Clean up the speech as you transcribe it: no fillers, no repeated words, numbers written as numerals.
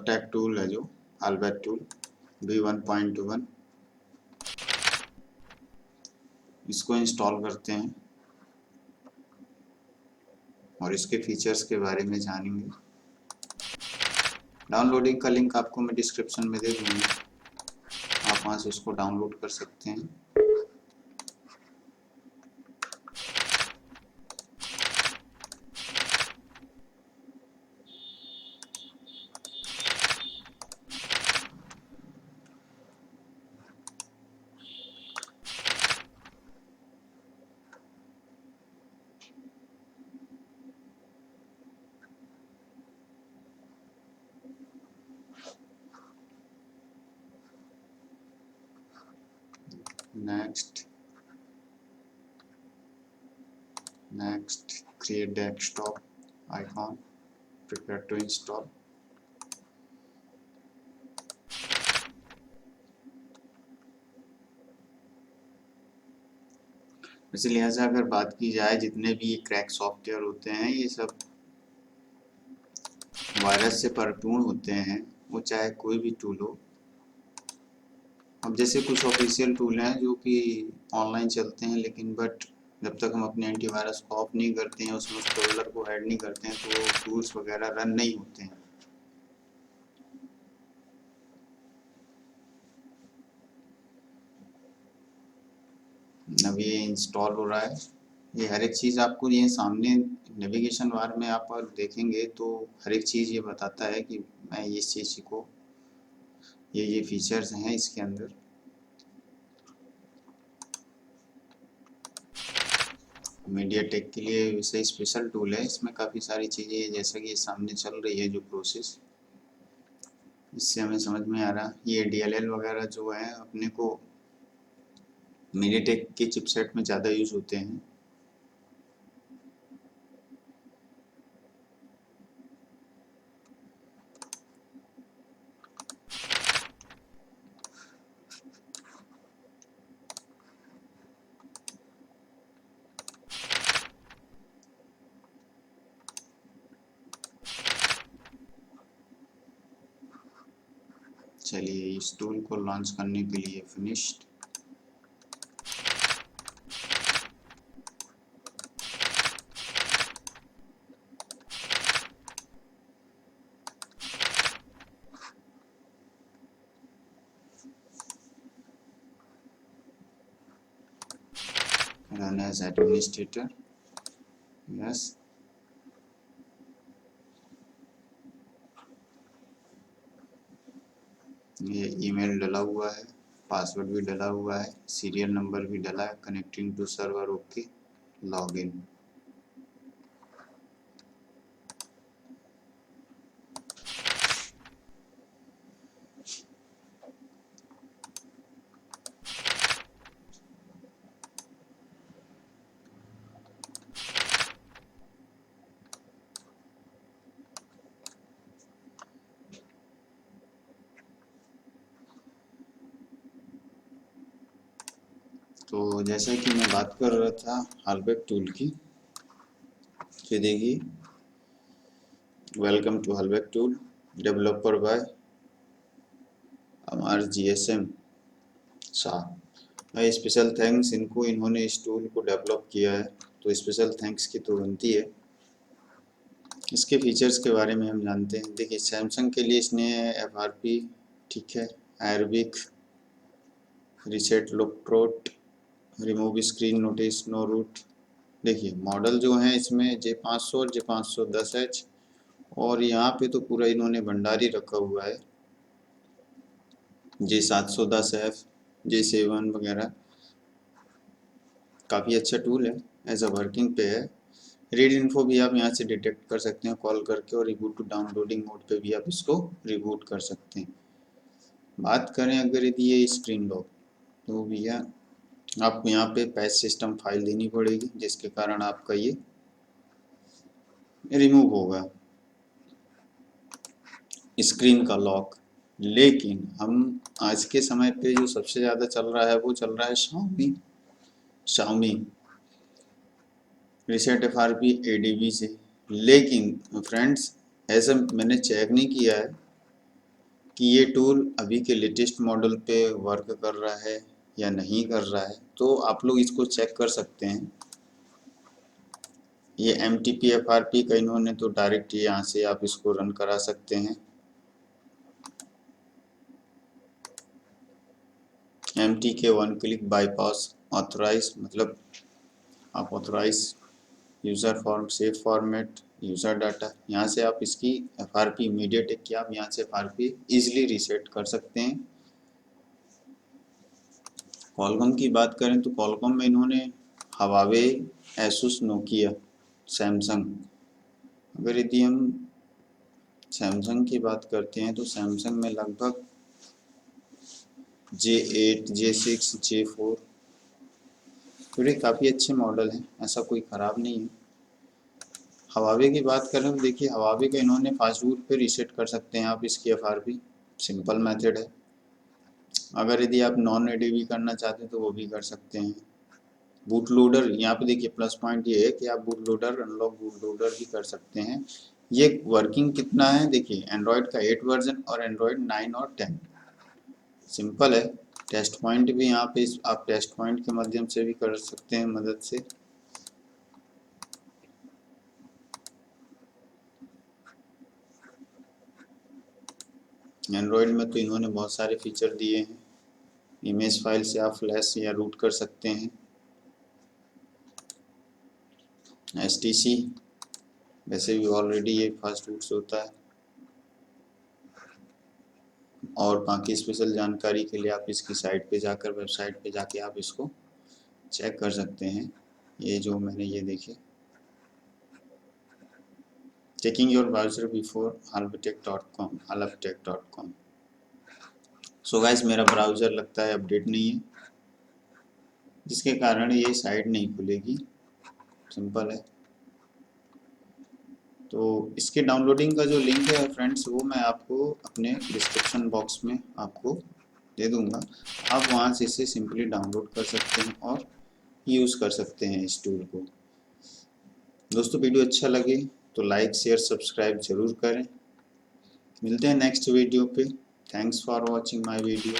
Attack tool है जो Al Baik tool V1.1, इसको इंस्टॉल करते हैं और इसके फीचर्स के बारे में जानेंगे। डाउनलोडिंग का लिंक आपको मैं डिस्क्रिप्शन में दे दूँगा, आप वहाँ से उसको डाउनलोड कर सकते हैं। next create desktop icon, prepare to install। वैसे लिहाजा अगर बात की जाए, जितने भी क्रैक सॉफ्टवेयर होते हैं ये सब वायरस से परिपूर्ण होते हैं, वो चाहे कोई भी टूल हो। अब जैसे कुछ ऑफिशियल टूल हैं जो कि ऑनलाइन चलते हैं, लेकिन बट जब तक हम अपने एंटीवायरस को ऑफ नहीं करते हैं, उसमें उस फोल्डर को ऐड नहीं करते हैं, तो वो टूल्स वगैरह रन नहीं होते हैं। अब ये इंस्टॉल हो रहा है। ये हर एक चीज़ आपको ये सामने नेविगेशन बार में आप देखेंगे तो हर एक चीज़ ये बताता है कि मैं इस चीज़ को ये फीचर्स हैं इसके अंदर। मीडियाटेक के लिए वैसे स्पेशल टूल है, इसमें काफ़ी सारी चीज़ें जैसा कि ये सामने चल रही है जो प्रोसेस, इससे हमें समझ में आ रहा। ये DLL वगैरह जो है अपने को मीडियाटेक के चिपसेट में ज़्यादा यूज होते हैं। चलिए इस टूल को लॉन्च करने के लिए finished. run as administrator, yes। ये ईमेल डला हुआ है, पासवर्ड भी डला हुआ है, सीरियल नंबर भी डला है, connecting to server okay, login. तो जैसा कि मैं बात कर रहा था अल्बेक टूल की, ये देखिए welcome to albek tool developer by हमारे GSM शाह। स्पेशल थैंक्स इनको, इन्होंने इस टूल को डेवलप किया है, तो स्पेशल थैंक्स की तो बनती है। इसके फीचर्स के बारे में हम जानते हैं। देखिए सैमसंग के लिए इसने FRP, ठीक है, एयरविक, रीसेट लुकट्रोट, remove screen notice, no root. देखिए मॉडल जो हैं इसमें J500 और J510H, और यहाँ पे तो पूरा इन्होंने भंडार ही रखा हुआ है, J710F, J7 वगैरह। काफ़ी अच्छा टूल है, एज अ वर्किंग पे है। रीड इन्फो भी आप यहाँ से डिटेक्ट कर सकते हैं कॉल करके, और रिबूट टू डाउनलोडिंग मोड पे भी आप इसको रिबूट कर सकते हैं। बात करें अगर यदि ये स्क्रीन लॉक, तो भैया आपको यहाँ पे पैच सिस्टम फाइल देनी पड़ेगी, जिसके कारण आपका ये रिमूव होगा स्क्रीन का लॉक। लेकिन हम आज के समय पे जो सबसे ज़्यादा चल रहा है वो चल रहा है शाओमी रीसेट FRP ADB से। लेकिन फ्रेंड्स ऐसा मैंने चेक नहीं किया है, कि ये टूल अभी के लेटेस्ट मॉडल पे वर्क कर रहा है या नहीं कर रहा है, तो आप लोग इसको चेक कर सकते हैं। ये MTP FRP का इन्होंने तो डायरेक्ट यहाँ से आप इसको रन करा सकते हैं। MTK one click bypass authorize, मतलब आप authorize user form, save format, user data, यहाँ से आप इसकी FRP इमीडिएट की आप यहाँ से FRP इजीली रीसेट कर सकते हैं। कॉलकॉम की बात करें तो कॉलकॉम में इन्होंने हवावे, एसुस, नोकिया, सैमसंग, अगर यदि हम सैमसंग की बात करते हैं तो सैमसंग में लगभग J8, J6, J4 थोड़े काफ़ी अच्छे मॉडल हैं, ऐसा कोई ख़राब नहीं है। हवावे की बात करें तो देखिए हवावे का इन्होंने फास्ट बूट पे रीसेट कर सकते हैं आप इसकी FRP, सिंपल मेथड है। अगर यदि आप नॉन ADB करना चाहते हैं तो वो भी कर सकते हैं। बूट लोडर, यहाँ पे देखिए प्लस पॉइंट ये है कि आप boot loader, unlock boot loader भी कर सकते हैं। ये वर्किंग कितना है देखिए, एंड्रॉयड का 8 वर्जन और एंड्रॉयड 9 और 10, सिंपल है। टेस्ट पॉइंट भी यहाँ पे आप टेस्ट पॉइंट के माध्यम से भी कर सकते हैं मदद से। एंड्रॉयड में तो इन्होंने बहुत सारे फीचर दिए हैं। इमेज फाइल से आप फ्लैश या रूट कर सकते हैं। STC वैसे भी ऑलरेडी ये फास्ट रूट से होता है, और बाकी स्पेशल जानकारी के लिए आप इसकी साइट पे जाकर, वेबसाइट पे जाके आप इसको चेक कर सकते हैं। ये जो मैंने ये देखे, checking your browser before halvtech.com। So guys मेरा ब्राउज़र लगता है अपडेट नहीं है, जिसके कारण ये साइट नहीं खुलेगी, सिंपल है। तो इसके डाउनलोडिंग का जो लिंक है फ्रेंड्स, वो मैं आपको अपने डिस्क्रिप्शन बॉक्स में आपको दे दूंगा। आप वहाँ से इसे सिंपली डाउनलोड कर सकते हैं और यूज़ कर सकते हैं इस टूल को। दोस्तों वीडियो अच्छा लगे तो लाइक, शेयर, सब्सक्राइब जरूर करें। मिलते हैं नेक्स्ट वीडियो पे। Thanks for watching my video.